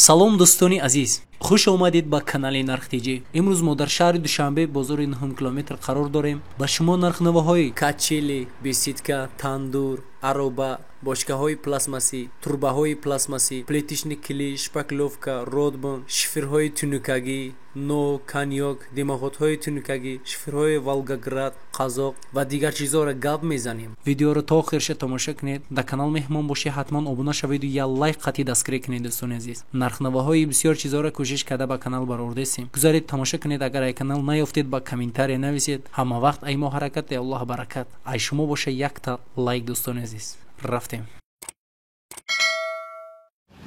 салом дӯстони азиз, хуш омадед ба канали нархтиҷӣ. имрӯз мо дар шаҳри душанбе бозори 9 километр қарор дорем. ба шумо нархнавоҳои качели, беситка, тандур, ароба, бошкаҳои пластмасӣ, турбаҳои пластмасӣ, плитишни килиш, шпакловка, родбон, шифрҳои тунукагӣ, нок, коньяк, димоҳотҳои тунукагӣ, шифрҳои волгоград, қазоқ ва дигар чизҳоро гап мезанем. Видеоро то охирша тамошо кунед. Дар канал меҳмон бошед, ҳатман обуна шавед ва я лайк қатъи дастгирӣ кунед дӯстони азиз. Нархнавоҳои бисёр чизҳоро кӯшиш карда ба канал баровардастем. Гузаред тамошо кунед. Агар ай канал наёфтед, ба комментария нависед. Ҳама вақт ай мо ҳаракат, ай Аллоҳ баракат. Ай шумо боша якта лайк дӯстони азиз. Рафтем.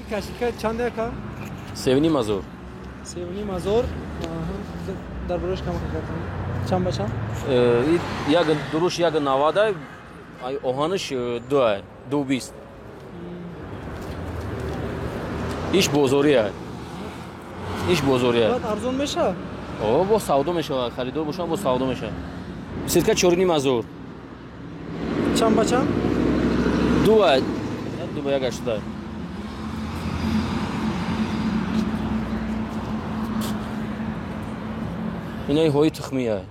Кашика чанд яка? Sevnim azor. Sevnim azor. Дар барош кам кардам. Чанд ба чанд? Як дуруш як 90, ай оҳаниш 2, 220. Иш бозория. Иш бозория. Баъд арзон меша? О, бо савдо мешавад. Харидор бошам, бо савдо мешавад. Ситка 4.5 азор. Чанд ба чанд? 2, 2 ба 180. Инаи ҳои тухмия.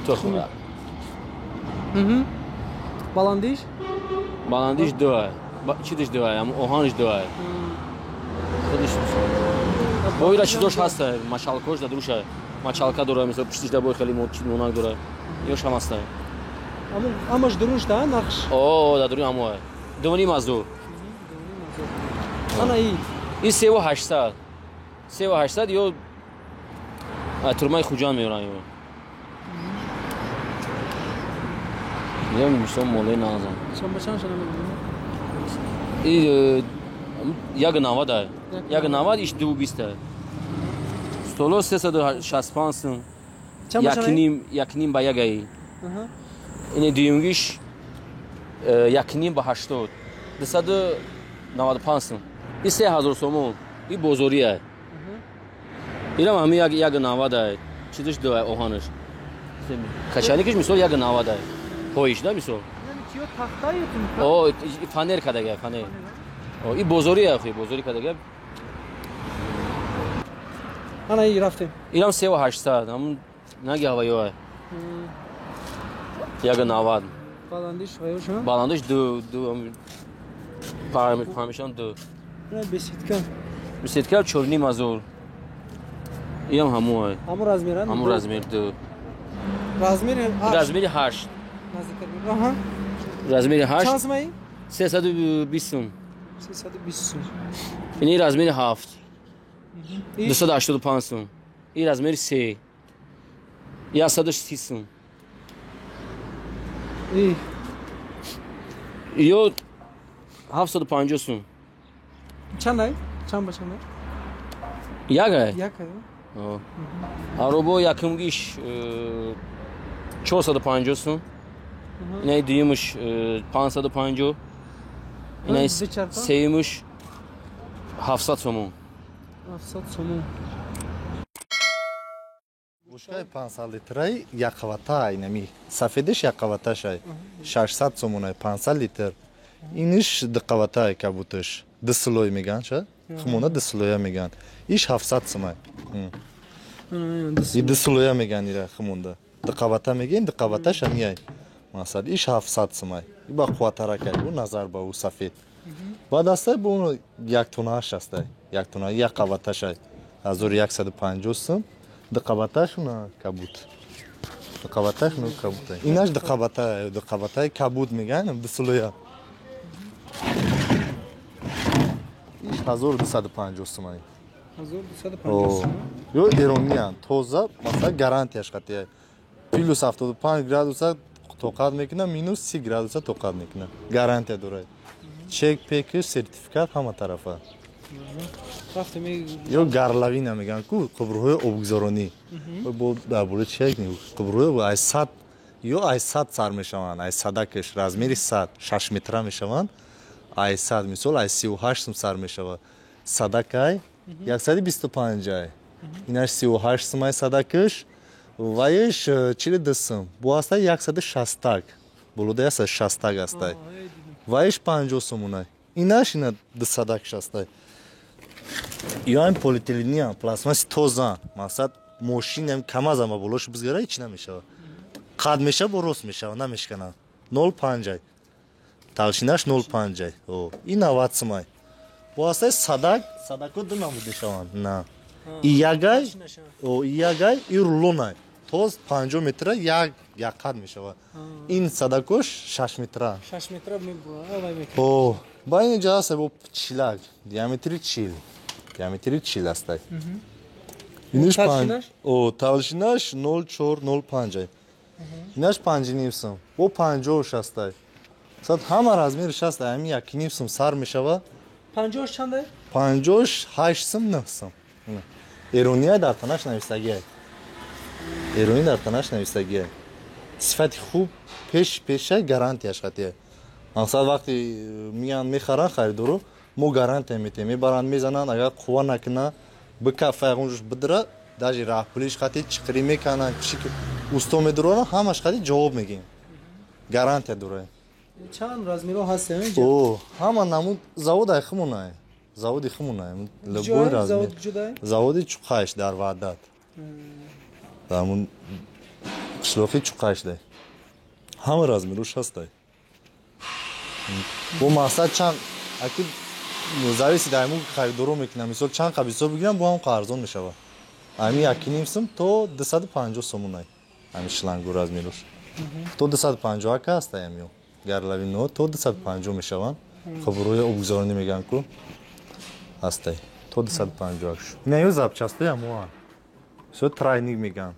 Тухм. Баландиш? Баландиш 2. Чидиш 2, ам оҳаниш 2. Худиш. Бо ира чизош ҳаст, машалкош да душа. Машалка дора, мисол пиштиш да бо хели монак дора. Ёш ҳам аст. Амаш дуруш да нақш. О, да дури амо. 2.5 азор. Ана и. И 3800. 3800 ё турмаи хуҷан меёрам ё. Я мисол моле назам. Чанд ба чанд шона мегӯям? И 1.90. 1.90 иш 220. Столо 365 сум. Якним ба ягай. Ини дуюмгиш 1.5 ба 80. 295 сум. И 3000 сомон. И бозория. Ирам ҳами 1.90. Чидиш 2 оҳанаш. Качаникиш мисол 1.90. Ҳоиш да мисол. Яъни чиё тахта ё тунка? О, фанер кадага, фанер. О, и бозория, хи, бозори кадага. Ана и рафтем. Ирам 3800. Ам наги ҳаваё. 1.90. Баландиш ҳаваё шо? Баландиш 2 парамешан 2. Ана беситка. Беситка 4.5 азор. Иам ҳамои. Ҳамо размера? Ҳамо размер 2. Размери 8. Размери 8. Наздикар. Аҳа. Размери 8. Чанд сум аи? 320 сум. 320 сум. Ини размери 7. 285 сум. И размери 3. 130 сум. И. Ё 750 сум. Чанд аи? Чанд ба чанд аи? Яга? Яка ё? О. Аробо якумгиш 450 сум. Инаи дуюмуш 550. Инаи сеюмуш 700 сомон. 700 сомон. Бушкаи 500 литраи якқаватаи нами сафедиш якқаваташай 600 сомонай 500 литр. Иниш диққаватаи кабуташ дислой меган ша? Хмона дислоя меган. Иш 700 сомай. И дислоя меган ира хмонда. Диққавата меган, диққаваташ амияй. Масал иш 700 сомай. Иба қувватаракай бу назар ба у сафед. Баъд астай бу 1 тонаш астай. 1 тона якқаваташай 1150 сом. Диққаваташуна кабут. Диққаваташуна кабут. Инаш диққаватай кабут меган, дислоя. Иш 1250 сомай. 1250 сум. Ё ирониан тоза, масалан гарантияш қатия. Плюс 75 градуса тоқат мекунам, минус 30 градуса тоқат мекунам. Гарантия дорад. Чек, пекиш, сертификат ҳама тарафа. Рафтем. Ё гарлавина меган ку қубрҳои обгузаронӣ. Бо дар бораи чек не қубрҳои ай 100 ё ай 100 сар мешаванд, ай садакаш размери 100 6 метра мешаванд. Ай 100 мисол ай 38 сум сар мешавад. Садакай 125 ай. Инаш 38 сум ай садакаш. Ваиш 42 сум. Бо астай 160 так. Болода 160 так астай. Ваиш 50 сум унай. ایناش اینا دصدک شسته یا این پلیتلینی هم پلاستماسی توزان مثلا ماشین هم کم از اما بلوش بزگره هیچ نمیشه قد میشه برست میشه نمیشکنه 0.5 талшинаш 0.5 о ин 90 сомай воситаи садако ду намуди шаванд на иягай о иягай и рулонай то 50 метра як қад мешавад ин садакош 6 метра 6 метра мебуа о ба ин ҷаҳасе бо чилак диаметри чил астай инаш о талшинаш 0.4 инаш 5.5 сом бо 50 астай сад ҳама размериш аст ами 1.5 сом сар мешава 50 чанде 58 сом 9 сом ирония дар танаш навистагиай ирония дар танаш навистагиай сифати хуб пеша гарантияш хатия мақсад вақти миян мехаран харидору мо гарантия метем мебаранд мезананд агар қувва накуна бикафаягунш бидира даже раҳпулиш хати чиқирӣ мекунанд чи усто медуроранд ҳамаш хати ҷавоб мегем гарантия дорем чанд размеро ҳаст инҷа о ҳама намуд заводи хумунай заводи хумунай любой размер заводи чуқаш дар ваъдат дамун қишлоқи чуқаш дай ҳама размерош ҳастай бо мақсад чанд аки зависи дар мо харидоро мекунам мисол чанд қабисо бигирам бо ҳам қарзон мешава ами 1.5 сом то 250 сомунай ами шлангу размерош то 250 ака ҳастай амиё гарлавино то 250 мешаванд хабурӯи обгузоронӣ мегӯям ку ҳастай то 250 инаё запчастаи амоан со трайник мегӯям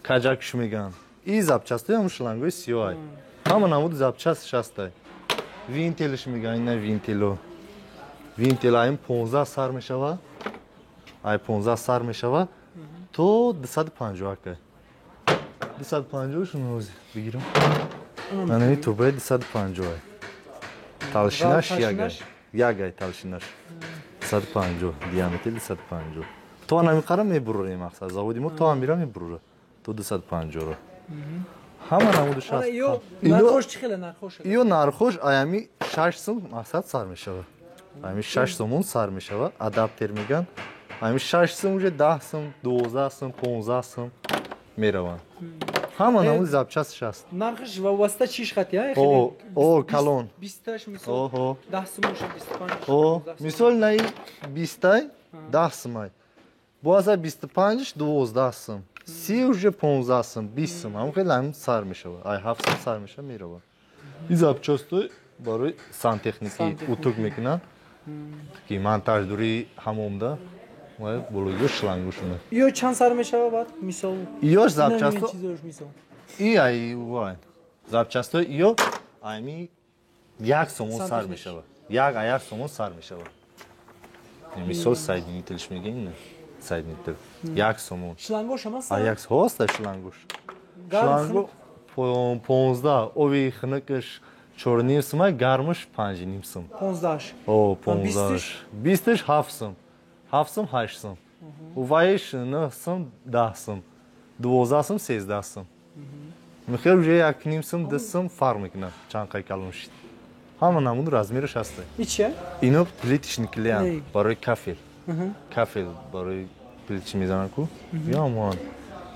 каҷакш мегӯям и запчастаи ҳамун шлангои сиёҳай ҳама намуди запчастиш ҳастай винтелиш мегӯям ина винтел аим 15 сар мешава ай 15 сар мешава то 250 акай 250 шуно бигирам манами турбаи 250 талшинаш ягай талшинаш 250 диаметри 250 то намиқара мебурорем мақсад заводи мо то амира мебурора то 250 ро ҳама намудаш аст нархош чӣ хеле нархош ё нархош аями 6 сом мақсад сар мешава аями 6 сомон сар мешава адаптер меган аями 6 сом уже 10 сом 12 сом 15 сом мераванд ҳама намуди запчастиш аст нархиш вобаста чиш хати о калон 20 мисол 10 сомош 25 о мисол наи 20 10 сомай боза 25 12 сом 30 уже 15 сом 20 сом ҳам хеле ҳам сар мешава ай 7 сом сар меша мерава ин запчастой барои сантехникӣ утук мекунанд ки монтаждори ҳамомда бологиё шлангушуна ё чанд сар мешава баъд мисол ёш запчасто и ай вай запчасто ё ами 1 сомон сар мешава 1 сомон сар мешава мисол соединителиш мегӯем соединител 1 сомон шлангош ҳама сар аяк ҳоста шлангош шланго 15 ови хинакаш 4.5 сомай гармаш 5.5 сом 15 о 15 20 7 сом 7 сом 8 сом ваиш 9 сом 10 сом 12 сом 13 сом мехел уже 1.5 сом 10 сом фарқ мекунад чанд қай калон шид ҳама намуди размераш ҳастай иче ино плитишникилиам барои кафел барои плитиш мезананд ку ёмон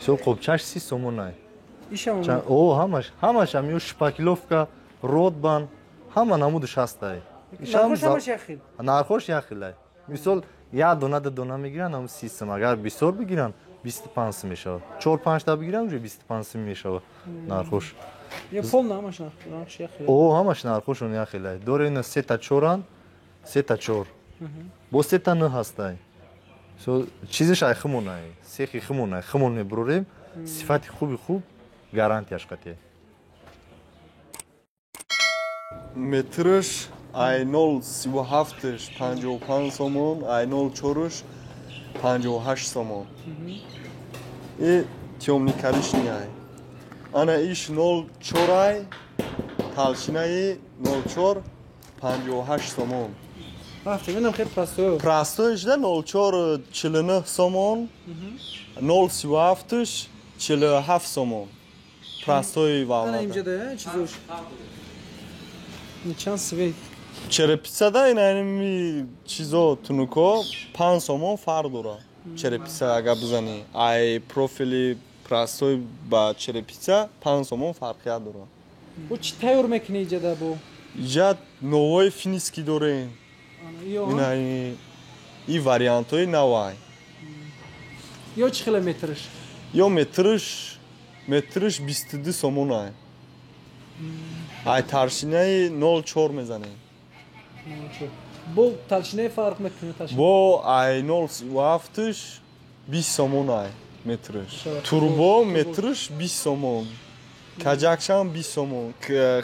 со қобчаш 30 сомонай ишам о ҳамаш ам ё шпакловка родбан ҳама намудиш ҳастай нархош яхилай мисол як дона мегиранд ам 30 сом агар бисёр бигиранд 25 сом мешавад 4-5 та бигиранд уже 25 сом мешавад нархош я полна ҳамаш нархош яхилай о ҳамаш нархошон яхилай дора ина 3 та 4ан 3 та 4 бо 3 та 9 ҳастай со чизиш ай хумонай сехи хумонай хумон мебурорем сифати хуби хуб гарантияш қатия метрш ай 0.37 55 сомон ай 0.4 58 сомон и тёмникаришни ай ана иш 0.4 ай талшинаи 0.4 58 сомон рафтиминам хел простой простоиш да 0.4 49 сомон 0.37 47 сомон простой ана волна имҷа да чизош чанд свет черепицада инами чизо тунуко 5 сомон фарқ дора. Черепица ага бизани ай профили прасой ба черепица 5 сомон фарқият дора. бу чӣ тайёр мекунӣ иҷада бу Иҷад новои фински дорем. ё Инаи и вариантои навай. ё чӣ хела метрш Ё метрш 22 сомон ай. Ай таршинаи 0,4 мезанем. бу талшинаи фарқ мекунӣ талшина Бо ай 0,7-ш 20 сомон ай метрш. Турбо метрш 20 сомон. Каҷакшам 20 сомон.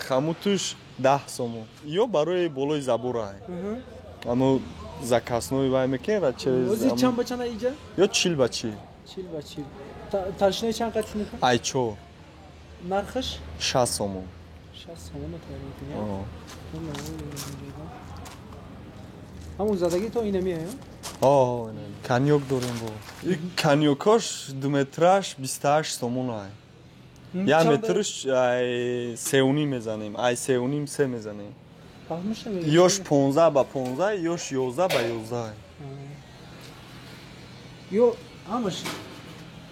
Хамутуш 10 сомон. Ё барои болои забор ай. Амо закаснои вай мекера ози чанд ба чанд иҷа Ё 40 ба 40. чил ба чил талшинаи чанд қад мекун Ай 4 нархш 60 сомон. 60 сомон тайёр мекунӣ О. ҳамун задаги то ина меаё О, каньёк дорем бо. И каньёкош 2 метраш 28 сомон ай. Я метрш ай 3,5 мезанем. Ай 3,5 3 мезанем. Ёш 15 ба 15, ёш 11 ба 11. ё ҳамаш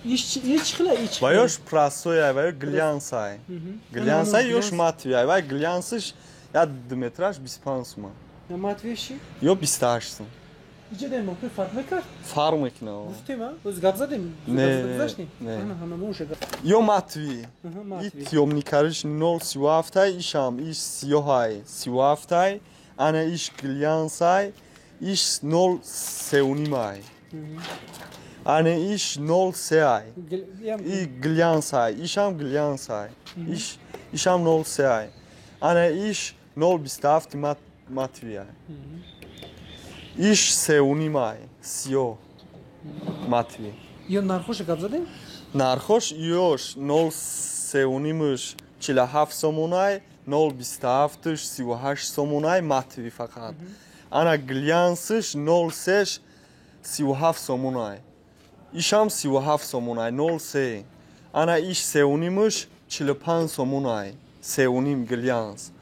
ич хела ич Ва ёш прасой ай, ва ё глянс ай. Глянс ай ёш матви ай, ва глянсиш я 2 метраш 25 сомон. матвеши Ё 28 сомон. иҷа дем мумкин фарқ мекард Фарқ мекуна. гуфтем а оз гап задем Не, гузашти не. ҳамамон шага Ё матви. И тёмникариш 0,37 ай, ишам иш сиёҳ ай, 37 ай. Ана иш глянс ай, иш 0,3 ай. Ана иш 0,3 ай. И глянс ай, ишам глянс ай. Ишам 0,3 ай. Ана иш 0,27 матви ай. Иш 3,5 ай, сиёҳ матви. ё нархоша гап задем Нархош ёш 0,3-ш 47 сомон ай, 0,27-ш 38 сомон ай матви фақат. Ана глянсиш 0,3-ш 37 сомон ай. Ишам 37 сомон ай, 0,3. Ана иш 3,5-ш 45 сомон ай, 3,5 глянс.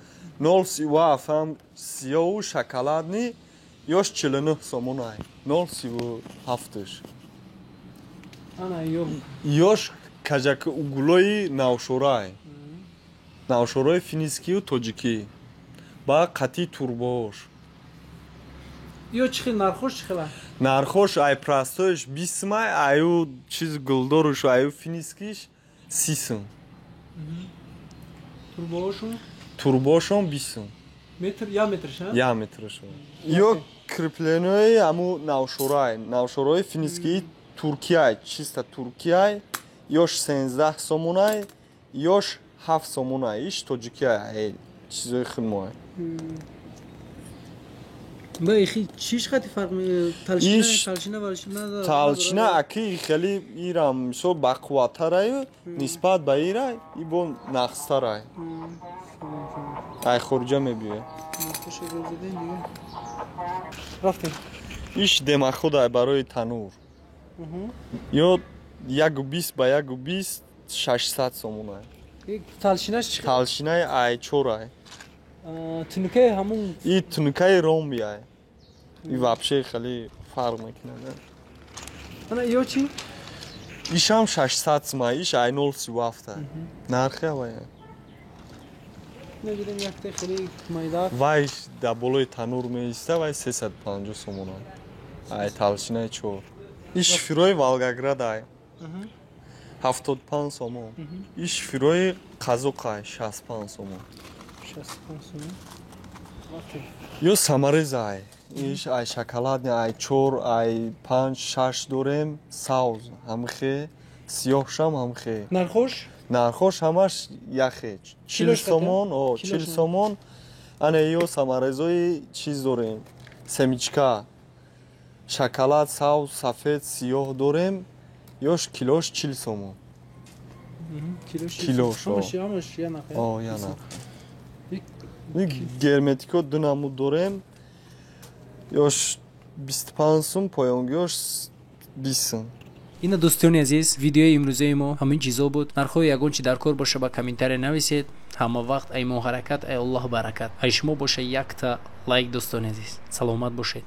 0,37 ҳам сиёҳу шоколадни ёш 49 сомон ай, 0,37-ш. ана ё Ёш кажаки угулои навшорай. Навшорои финскию тоҷикӣ. Ба қатъи турбош. ё чӣ хел нархош чӣ хела Нархош ай прастоиш 20 сом ай, аю чиз гулдоруш аю финскиш 30 сом. турбоошун Турбошон 20 сом. метр я метрш а Я метраш. Ё крепленои аму навшорай. Навшорои финскии Туркияй, чиста Туркияй. Ёш 17 сомон ай, ёш 7 сомон ай. Иш тоҷикияй ай. Чизои хилмо ай. ба ихи чиш хати фарқ талшина Иш- талшина валшина Талшина аки хели ирам мисол бақувваттараю нисбат ба ирай и бо нақстарай. Ай хориҷа мебиёй. рафтем Иш демаходай барои танур. Ё 1,20 ба 1,20 600 сомон ай. талшинаш чӣ Талшинаи ай 4 ай. тунукаи ҳамун И тункаи ромби ай. И вообще хели фарқ мекунад. ана ё чӣ Ишам 600 сом ай, иш ай 0,37 ай. Нархи авай. набидем якте хеле майда Вай да болои танур меиста вай 350 сомон ай. Ай талшинаи 4. Иш фирои Волгоград ай. 75 сомон. Иш фирои Қазоқ ай 65 сомон. 65 сом рафтем Ё самарез ай. Иш ай шоколадни ай 4 ай 5 6 дорем сауз ҳамхе сиёҳшам ҳамхе. нархош Нархош ҳамаш яхе 40 сомон, о 40 сомон. Ана ё самарезои чиз дорем. Семичка. Шоколад, сауз, сафед, сиёҳ дорем. Ёш килош 40 сомон. Килош, о. ҳамаш я нахе О, яна. И герметико ду намуд дорем. Ёш 25 сом, поёнгиёш 20 сом. ина дӯстони азиз видеои имрӯзаи мо ҳамин чизо буд нархҳои ягон чи дар кор боша ба комментария нависед ҳама вақт ай мо ҳаракат ай Аллоҳ баракат. Ай шумо боша як та лайк дӯстони азиз. Саломат бошед.